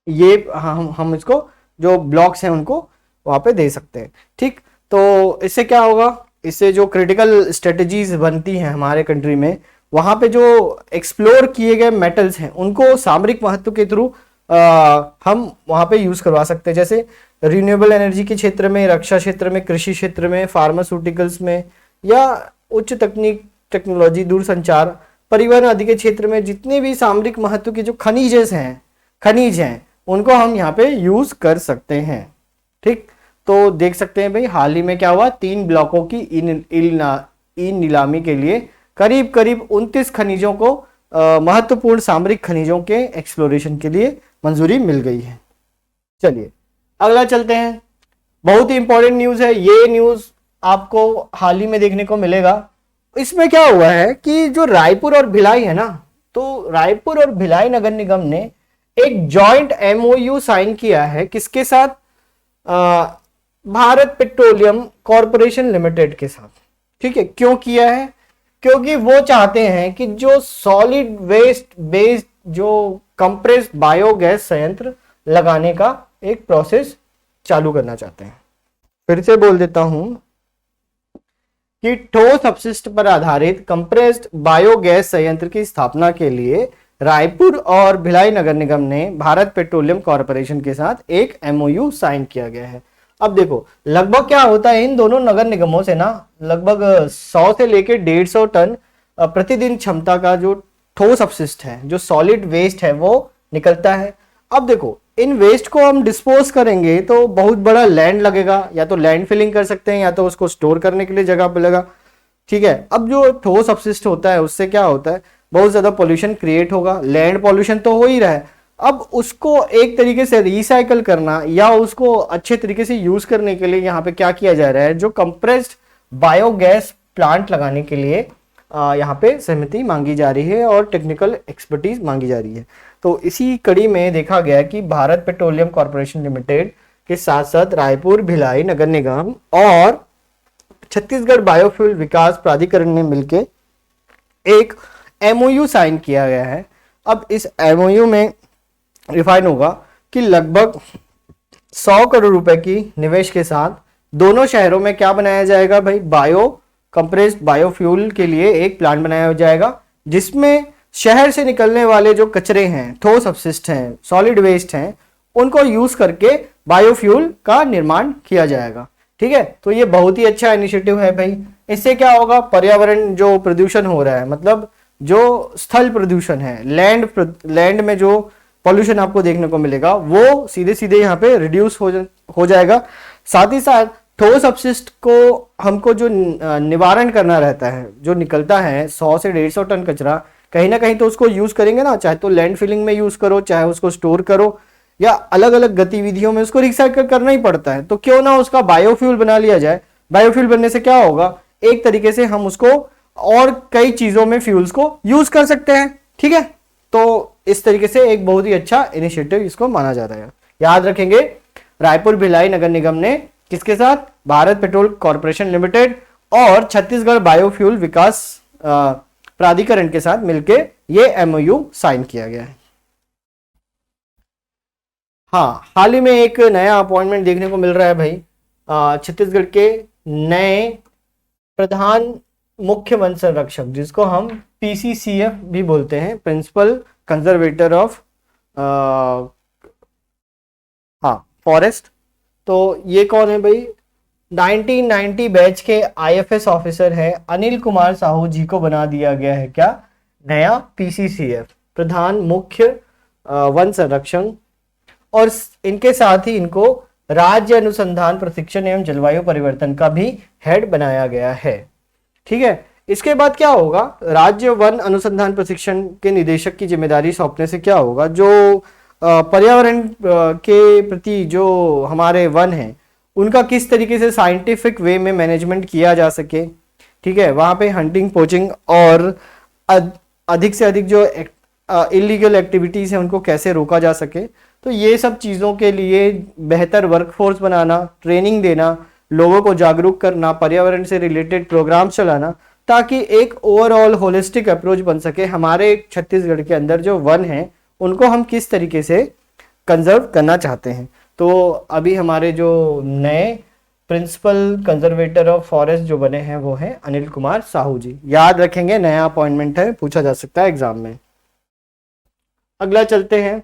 ये हम इसको जो ब्लॉक्स हैं उनको वहां पे दे सकते हैं। ठीक, तो इससे क्या होगा, इससे जो क्रिटिकल स्ट्रेटजीज बनती हैं हमारे कंट्री में, वहां पे जो एक्सप्लोर किए गए मेटल्स हैं उनको सामरिक महत्व के थ्रू हम वहां पे यूज करवा सकते हैं। जैसे रिन्यूएबल एनर्जी के क्षेत्र में, रक्षा क्षेत्र में, कृषि क्षेत्र में, फार्मास्यूटिकल्स में, या उच्च तकनीक, टेक्नोलॉजी, दूरसंचार, परिवहन आदि के क्षेत्र में जितने भी सामरिक महत्व के जो खनिज हैं उनको हम यहाँ पे यूज कर सकते हैं। ठीक, तो देख सकते हैं भाई, हाल ही में क्या हुआ, 3 ब्लॉकों की ई नीलामी के लिए करीब करीब 29 खनिजों को, महत्वपूर्ण सामरिक खनिजों के एक्सप्लोरेशन के लिए मंजूरी मिल गई है। चलिए अगला चलते हैं, बहुत ही इंपॉर्टेंट न्यूज है ये। न्यूज आपको हाल ही में देखने को मिलेगा। इसमें क्या हुआ है कि जो रायपुर और भिलाई है ना, तो रायपुर और भिलाई नगर निगम ने एक जॉइंट MOU साइन किया है, किसके साथ, भारत पेट्रोलियम कॉरपोरेशन लिमिटेड के साथ। ठीक है, क्यों किया है? क्योंकि वो चाहते हैं कि जो सॉलिड वेस्ट बेस्ड जो कंप्रेस्ड बायोगैस संयंत्र लगाने का एक प्रोसेस चालू करना चाहते हैं। फिर से बोल देता हूं कि ठोस अपशिष्ट पर आधारित कंप्रेस्ड बायोगैस संयंत्र की स्थापना के लिए रायपुर और भिलाई नगर निगम ने भारत पेट्रोलियम कॉरपोरेशन के साथ एक MOU साइन किया गया है। अब देखो, लगभग क्या होता है, इन दोनों नगर निगमों से ना लगभग 100 से लेकर 150 टन प्रतिदिन क्षमता का जो ठोस अपशिष्ट है, जो सॉलिड वेस्ट है, वो निकलता है। अब देखो, इन वेस्ट को हम डिस्पोज करेंगे तो बहुत बड़ा लैंड लगेगा, या तो लैंड फिलिंग कर सकते हैं या तो उसको स्टोर करने के लिए जगह मिलेगा। ठीक है, अब जो ठोस अपशिष्ट होता है उससे क्या होता है, बहुत ज्यादा पोल्यूशन क्रिएट होगा, लैंड पोल्यूशन तो हो ही रहा है। अब उसको एक तरीके से रिसाइकल करना या उसको अच्छे तरीके से यूज करने के लिए यहाँ पे क्या किया जा रहा है, जो कंप्रेस्ड बायोगैस प्लांट लगाने के लिए यहाँ पे सहमति मांगी जा रही है और टेक्निकल एक्सपर्टीज मांगी जा रही है। तो इसी कड़ी में देखा गया कि भारत पेट्रोलियम कॉर्पोरेशन लिमिटेड के साथ साथ रायपुर भिलाई नगर निगम और छत्तीसगढ़ बायोफ्यूल विकास प्राधिकरण ने मिलकर एक एमओयू साइन किया गया है। अब इस एमओयू में रिफाइन होगा कि लगभग 100 करोड़ रुपए की निवेश के साथ दोनों शहरों में क्या बनाया जाएगा भाई, बायो कंप्रेस्ड बायोफ्यूल के लिए एक प्लांट बनाया जाएगा, जिसमें शहर से निकलने वाले जो कचरे हैं, ठोस अपशिष्ट हैं, सॉलिड वेस्ट हैं, उनको यूज करके बायोफ्यूल का निर्माण किया जाएगा। ठीक है, तो ये बहुत ही अच्छा इनिशिएटिव है भाई। इससे क्या होगा, पर्यावरण जो प्रदूषण हो रहा है, मतलब जो स्थल प्रदूषण है, लैंड में जो पॉल्यूशन आपको देखने को मिलेगा वो सीधे सीधे यहाँ पे रिड्यूस हो जाएगा। साथ ही साथ ठोस अपशिष्ट को हमको जो निवारण करना रहता है, जो निकलता है 100 से 150 टन कचरा, कहीं ना कहीं तो उसको यूज करेंगे ना, चाहे तो लैंड फिलिंग में यूज करो, चाहे उसको स्टोर करो, या अलग अलग गतिविधियों में उसको रिसाइकल करना ही पड़ता है। तो क्यों ना उसका बायोफ्यूल बना लिया जाए। बायोफ्यूल बनने से क्या होगा, एक तरीके से हम उसको और कई चीजों में फ्यूल्स को यूज कर सकते हैं। ठीक है, तो इस तरीके से एक बहुत ही अच्छा इनिशिएटिव इसको माना जा रहा है। याद रखेंगे, रायपुर भिलाई नगर निगम ने किसके साथ, भारत पेट्रोल कॉर्पोरेशन लिमिटेड और छत्तीसगढ़ बायोफ्यूल विकास प्राधिकरण के साथ मिलकर ये एमओयू साइन किया गया है। हाँ, हाल ही में एक नया अपॉइंटमेंट देखने को मिल रहा है भाई, छत्तीसगढ़ के नए प्रधान मुख्य वन संरक्षक, जिसको हम पीसीसीएफ भी बोलते हैं, प्रिंसिपल कंजर्वेटर ऑफ फॉरेस्ट। तो ये कौन है भाई, 1990 बैच के आईएफएस ऑफिसर है अनिल कुमार साहू जी को बना दिया गया है क्या, नया पीसीसीएफ, प्रधान मुख्य वन संरक्षण। और इनके साथ ही इनको राज्य अनुसंधान प्रशिक्षण एवं जलवायु परिवर्तन का भी हेड बनाया गया है। ठीक है, इसके बाद क्या होगा, राज्य वन अनुसंधान प्रशिक्षण के निदेशक की जिम्मेदारी सौंपने से क्या होगा, जो पर्यावरण के प्रति जो हमारे वन हैं उनका किस तरीके से साइंटिफिक वे में मैनेजमेंट किया जा सके। ठीक है, वहां पे हंटिंग, पोचिंग और अधिक से अधिक जो इलीगल एक्टिविटीज हैं उनको कैसे रोका जा सके। तो ये सब चीज़ों के लिए बेहतर वर्कफोर्स बनाना, ट्रेनिंग देना, लोगों को जागरूक करना, पर्यावरण से रिलेटेड प्रोग्राम चलाना, ताकि एक ओवरऑल होलिस्टिक अप्रोच बन सके। हमारे छत्तीसगढ़ के अंदर जो वन हैं उनको हम किस तरीके से कंजर्व करना चाहते हैं। तो अभी हमारे जो नए प्रिंसिपल कंजर्वेटर ऑफ फॉरेस्ट जो बने हैं वो हैं अनिल कुमार साहू जी। याद रखेंगे, नया अपॉइंटमेंट है, पूछा जा सकता है एग्जाम में। अगला चलते हैं,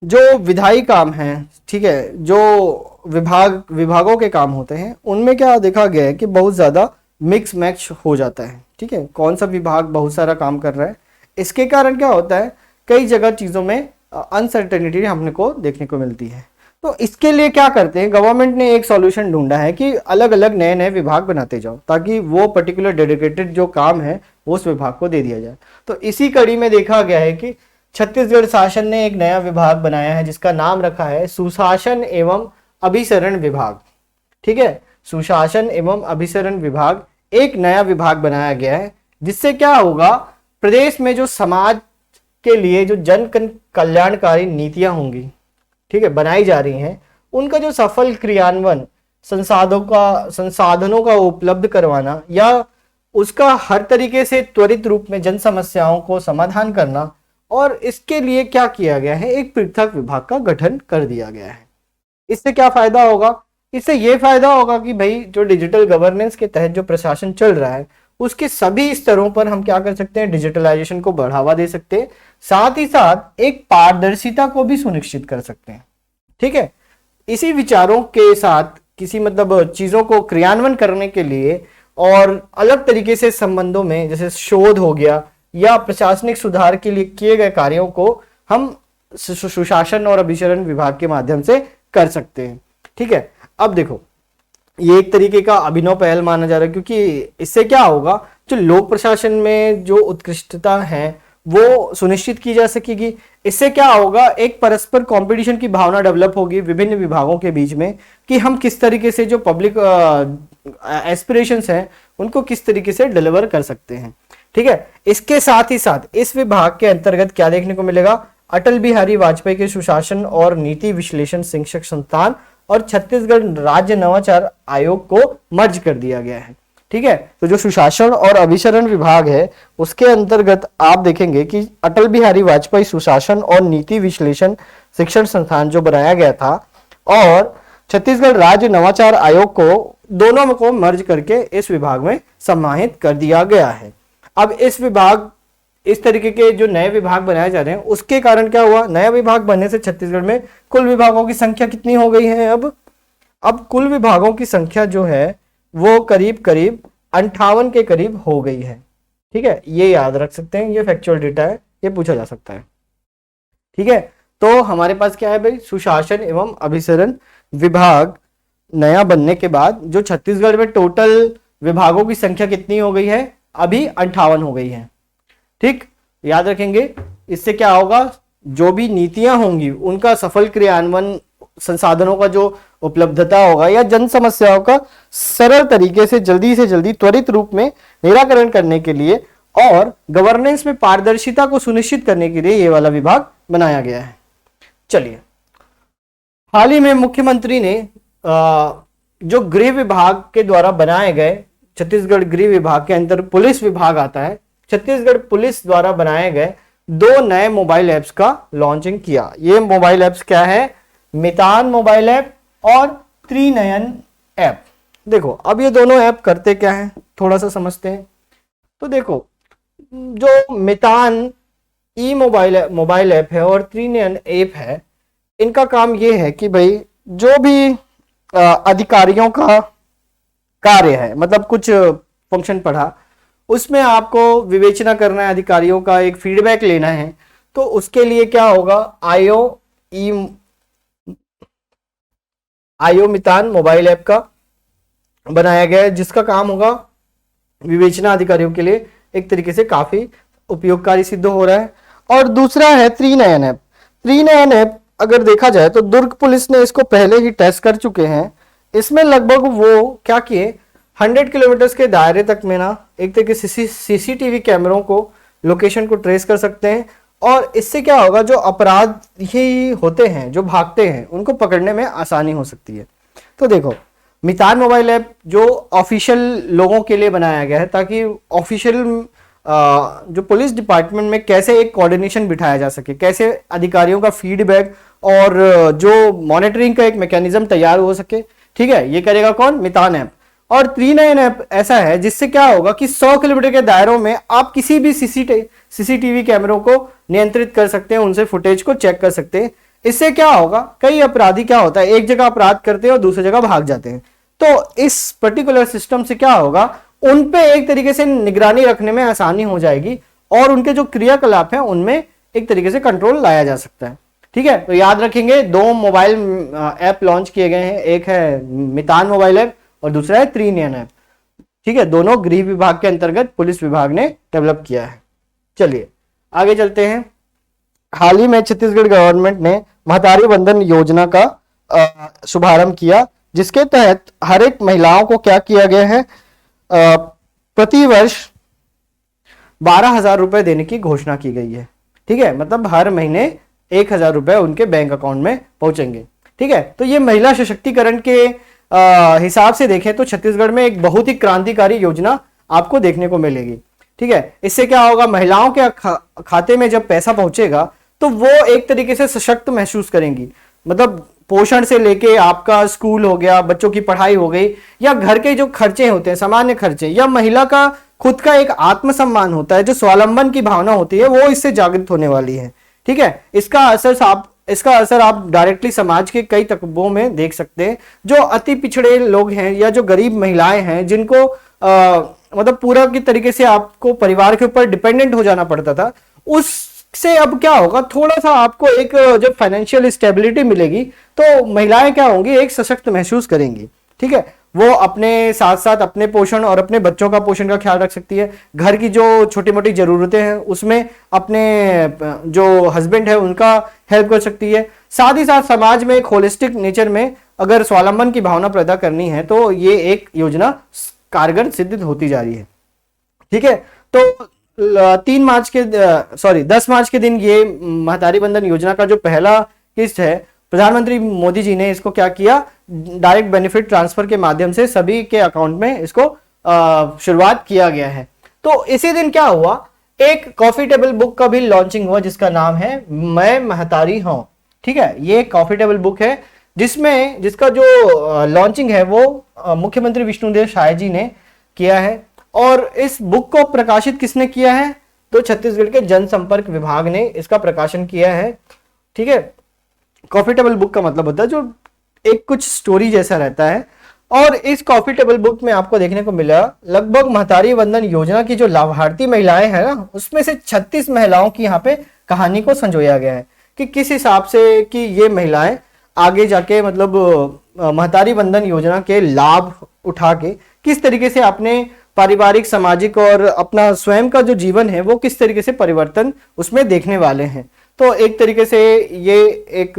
जो विधायी काम है, ठीक है, जो विभागों के काम होते हैं उनमें क्या देखा गया है कि बहुत ज़्यादा मिक्स मैच हो जाता है। ठीक है, कौन सा विभाग बहुत सारा काम कर रहा है, इसके कारण क्या होता है, कई जगह चीज़ों में अनसर्टेनिटी हमने को देखने को मिलती है। तो इसके लिए क्या करते हैं, गवर्नमेंट ने एक सॉल्यूशन ढूंढा है कि अलग अलग नए नए विभाग बनाते जाओ, ताकि वो पर्टिकुलर डेडिकेटेड जो काम है वो उस विभाग को दे दिया जाए। तो इसी कड़ी में देखा गया है कि छत्तीसगढ़ शासन ने एक नया विभाग बनाया है जिसका नाम रखा है सुशासन एवं अभिसरण विभाग। ठीक है, सुशासन एवं अभिसरण विभाग एक नया विभाग बनाया गया है, जिससे क्या होगा, प्रदेश में जो समाज के लिए जो जन कल्याणकारी नीतियां होंगी, ठीक है, बनाई जा रही हैं, उनका जो सफल क्रियान्वयन, संसाधनों का उपलब्ध करवाना या उसका हर तरीके से त्वरित रूप में जन समस्याओं को समाधान करना, और इसके लिए क्या किया गया है, एक पृथक विभाग का गठन कर दिया गया है। इससे क्या फायदा होगा, इससे ये फायदा होगा कि भाई जो डिजिटल गवर्नेंस के तहत जो प्रशासन चल रहा है उसके सभी स्तरों पर हम क्या कर सकते हैं, डिजिटलाइजेशन को बढ़ावा दे सकते हैं, साथ ही साथ एक पारदर्शिता को भी सुनिश्चित कर सकते हैं। ठीक है, इसी विचारों के साथ किसी मतलब चीजों को क्रियान्वयन करने के लिए और अलग तरीके से संबंधों में, जैसे शोध हो गया या प्रशासनिक सुधार के लिए किए गए कार्यों को हम सुशासन और अभिसरण विभाग के माध्यम से कर सकते हैं। ठीक है, अब देखो, ये एक तरीके का अभिनव पहल माना जा रहा है, क्योंकि इससे क्या होगा, जो लोक प्रशासन में जो उत्कृष्टता है वो सुनिश्चित की जा सकेगी। इससे क्या होगा, एक परस्पर कंपटीशन की भावना डेवलप होगी विभिन्न विभागों के बीच में, कि हम किस तरीके से जो पब्लिक एस्पिरेशंस हैं उनको किस तरीके से डिलीवर कर सकते हैं। ठीक है। इसके साथ ही साथ इस विभाग के अंतर्गत क्या देखने को मिलेगा, अटल बिहारी वाजपेयी के सुशासन और नीति विश्लेषण शिक्षक संस्थान और छत्तीसगढ़ राज्य नवाचार आयोग को मर्ज कर दिया गया है। ठीक है, तो जो सुशासन और अभिसरण विभाग है उसके अंतर्गत आप देखेंगे कि अटल बिहारी वाजपेयी सुशासन और नीति विश्लेषण शिक्षण संस्थान जो बनाया गया था और छत्तीसगढ़ राज्य नवाचार आयोग को, दोनों को मर्ज करके इस विभाग में समाहित कर दिया गया है। अब इस विभाग, इस तरीके के जो नए विभाग बनाए जा रहे हैं उसके कारण क्या हुआ, नया विभाग बनने से छत्तीसगढ़ में कुल विभागों की संख्या कितनी हो गई है। अब कुल विभागों की संख्या जो है वो करीब करीब 58 के करीब हो गई है। ठीक है, ये याद रख सकते हैं, ये फैक्चुअल डेटा है, ये पूछा जा सकता है। ठीक है, तो हमारे पास क्या है भाई, सुशासन एवं अभिसरण विभाग नया बनने के बाद जो छत्तीसगढ़ में टोटल विभागों की संख्या कितनी हो गई है, अभी 58 हो गई है। ठीक, याद रखेंगे, इससे क्या होगा, जो भी नीतियां होंगी उनका सफल क्रियान्वयन, संसाधनों का जो उपलब्धता होगा या जन समस्याओं का सरल तरीके से जल्दी त्वरित रूप में निराकरण करने के लिए और गवर्नेंस में पारदर्शिता को सुनिश्चित करने के लिए ये वाला विभाग बनाया गया है। चलिए, हाल ही में मुख्यमंत्री ने जो गृह विभाग के द्वारा बनाए गए, छत्तीसगढ़ गृह विभाग के अंदर पुलिस विभाग आता है, छत्तीसगढ़ पुलिस द्वारा बनाए गए 2 नए मोबाइल ऐप्स का लॉन्चिंग किया। ये मोबाइल ऐप्स क्या है, मितान मोबाइल ऐप और त्रिनयन ऐप। देखो, अब ये दोनों ऐप करते क्या हैं, थोड़ा सा समझते हैं। तो देखो, जो मितान ई मोबाइल ऐप है और त्रिनयन ऐप है, इनका काम ये है कि भाई जो भी अधिकारियों का कार्य है, मतलब कुछ फंक्शन पढ़ा, उसमें आपको विवेचना करना है, अधिकारियों का एक फीडबैक लेना है, तो उसके लिए क्या होगा, आयो मितान मोबाइल ऐप का बनाया गया है, जिसका काम होगा विवेचना अधिकारियों के लिए एक तरीके से काफी उपयोगकारी सिद्ध हो रहा है। और दूसरा है त्रिनयन ऐप। त्रिनयन ऐप अगर देखा जाए तो दुर्ग पुलिस ने इसको पहले ही टेस्ट कर चुके हैं। इसमें लगभग वो क्या किए, 100 किलोमीटर के दायरे तक में ना एक तरीके से सीसीटीवी कैमरों को, लोकेशन को ट्रेस कर सकते हैं और इससे क्या होगा, जो अपराधी होते हैं, जो भागते हैं, उनको पकड़ने में आसानी हो सकती है। तो देखो, मितान मोबाइल ऐप जो ऑफिशियल लोगों के लिए बनाया गया है ताकि ऑफिशियल जो पुलिस डिपार्टमेंट में कैसे एक कोऑर्डिनेशन बिठाया जा सके, कैसे अधिकारियों का फीडबैक और जो मॉनिटरिंग का एक मैकेनिज्म तैयार हो सके। ठीक है, ये करेगा कौन, मितान ऐप। और त्रिनयन ऐप ऐसा है जिससे क्या होगा कि 100 किलोमीटर के दायरों में आप किसी भी सीसीटीवी कैमरों को नियंत्रित कर सकते हैं, उनसे फुटेज को चेक कर सकते हैं। इससे क्या होगा, कई अपराधी क्या होता है, एक जगह अपराध करते हैं और दूसरी जगह भाग जाते हैं, तो इस पर्टिकुलर सिस्टम से क्या होगा, उन पे एक तरीके से निगरानी रखने में आसानी हो जाएगी और उनके जो क्रियाकलाप हैं उनमें एक तरीके से कंट्रोल लाया जा सकता है। ठीक है, तो याद रखेंगे 2 मोबाइल ऐप लॉन्च किए गए हैं, एक है मितान मोबाइल ऐप और दूसरा है त्रिनयन ऐप। ठीक है, दोनों गृह विभाग के अंतर्गत पुलिस विभाग ने डेवलप किया है। चलिए आगे चलते हैं। हाल ही में छत्तीसगढ़ गवर्नमेंट ने महतारी बंधन योजना का शुभारंभ किया, जिसके तहत हर एक महिलाओं को क्या किया गया है, प्रति वर्ष 12,000 रुपए देने की घोषणा की गई है। ठीक है, मतलब हर महीने 1,000 रुपए उनके बैंक अकाउंट में पहुंचेंगे। ठीक है, तो ये महिला सशक्तिकरण के हिसाब से देखें तो छत्तीसगढ़ में एक बहुत ही क्रांतिकारी योजना आपको देखने को मिलेगी। ठीक है, इससे क्या होगा, महिलाओं के खाते में जब पैसा पहुंचेगा तो वो एक तरीके से सशक्त महसूस करेंगी। मतलब पोषण से लेके आपका स्कूल हो गया, बच्चों की पढ़ाई हो गई, या घर के जो खर्चे होते हैं, सामान्य खर्चे, या महिला का खुद का एक आत्मसम्मान होता है, जो स्वावलंबन की भावना होती है, वो इससे जागृत होने वाली है। ठीक है, इसका असर आप डायरेक्टली समाज के कई तबकों में देख सकते हैं। जो अति पिछड़े लोग हैं या जो गरीब महिलाएं हैं, जिनको मतलब पूरा की तरीके से आपको परिवार के ऊपर डिपेंडेंट हो जाना पड़ता था, उससे अब क्या होगा, थोड़ा सा आपको एक जब फाइनेंशियल स्टेबिलिटी मिलेगी तो महिलाएं क्या होंगी, एक सशक्त महसूस करेंगी। ठीक है, वो अपने साथ साथ अपने पोषण और अपने बच्चों का पोषण का ख्याल रख सकती है, घर की जो छोटी मोटी जरूरतें हैं उसमें अपने जो हस्बैंड है उनका हेल्प कर सकती है। साथ ही साथ समाज में एक होलिस्टिक नेचर में अगर स्वावलंबन की भावना पैदा करनी है तो ये एक योजना कारगर सिद्ध होती जा रही है। ठीक है, तो 10 मार्च के दिन ये महतारी बंधन योजना का जो पहला किस्त है, प्रधानमंत्री मोदी जी ने इसको क्या किया, डायरेक्ट बेनिफिट ट्रांसफर के माध्यम से सभी के अकाउंट में इसको शुरुआत किया गया है। तो इसी दिन क्या हुआ, एक कॉफी टेबल बुक का भी लॉन्चिंग हुआ जिसका नाम है मैं महतारी हूं। ठीक है, ये एक कॉफी टेबल बुक है जिसका जो लॉन्चिंग है वो मुख्यमंत्री विष्णुदेव साय जी ने किया है। और इस बुक को प्रकाशित किसने किया है, तो छत्तीसगढ़ के जनसंपर्क विभाग ने इसका प्रकाशन किया है। ठीक है, कॉफी टेबल बुक का मतलब होता है जो एक कुछ स्टोरी जैसा रहता है। और इस कॉफी टेबल बुक में आपको देखने को मिला लगभग महतारी वंदन योजना की जो लाभार्थी महिलाएं हैं ना, उसमें से 36 महिलाओं की यहाँ पे कहानी को संजोया गया है कि किस हिसाब से कि ये महिलाएं आगे जाके मतलब महतारी वंदन योजना के लाभ उठा के किस तरीके से अपने पारिवारिक, सामाजिक और अपना स्वयं का जो जीवन है वो किस तरीके से परिवर्तन उसमें देखने वाले हैं। तो एक तरीके से ये एक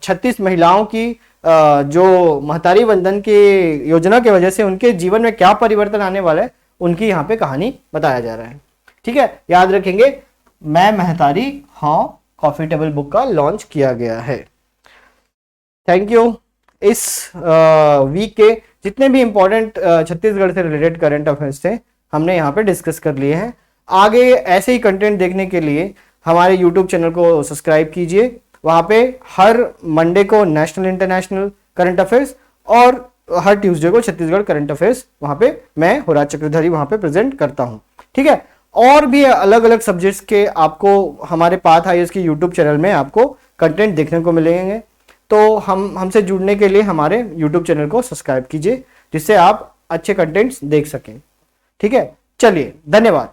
36 महिलाओं की जो महतारी वंदन की योजना की वजह से उनके जीवन में क्या परिवर्तन आने वाला है उनकी यहाँ पे कहानी बताया जा रहा है। ठीक है, याद रखेंगे मैं महतारी हाँ कॉफी टेबल बुक का लॉन्च किया गया है। Thank you. इस वीक के जितने भी इंपॉर्टेंट छत्तीसगढ़ से रिलेटेड करंट अफेयर्स थे हमने यहाँ पे डिस्कस कर लिए हैं। आगे ऐसे ही कंटेंट देखने के लिए हमारे यूट्यूब चैनल को सब्सक्राइब कीजिए। वहाँ पे हर मंडे को नेशनल इंटरनेशनल करंट अफेयर्स और हर ट्यूसडे को छत्तीसगढ़ करंट अफेयर्स वहाँ पे मैं हुराज चक्रधारी वहाँ पे प्रेजेंट करता हूँ। ठीक है, और भी अलग अलग सब्जेक्ट्स के आपको हमारे पाथ आईएएस के यूट्यूब चैनल में आपको कंटेंट देखने को मिलेंगे। तो हमसे जुड़ने के लिए हमारे यूट्यूब चैनल को सब्सक्राइब कीजिए जिससे आप अच्छे कंटेंट्स देख सकें। ठीक है, चलिए धन्यवाद।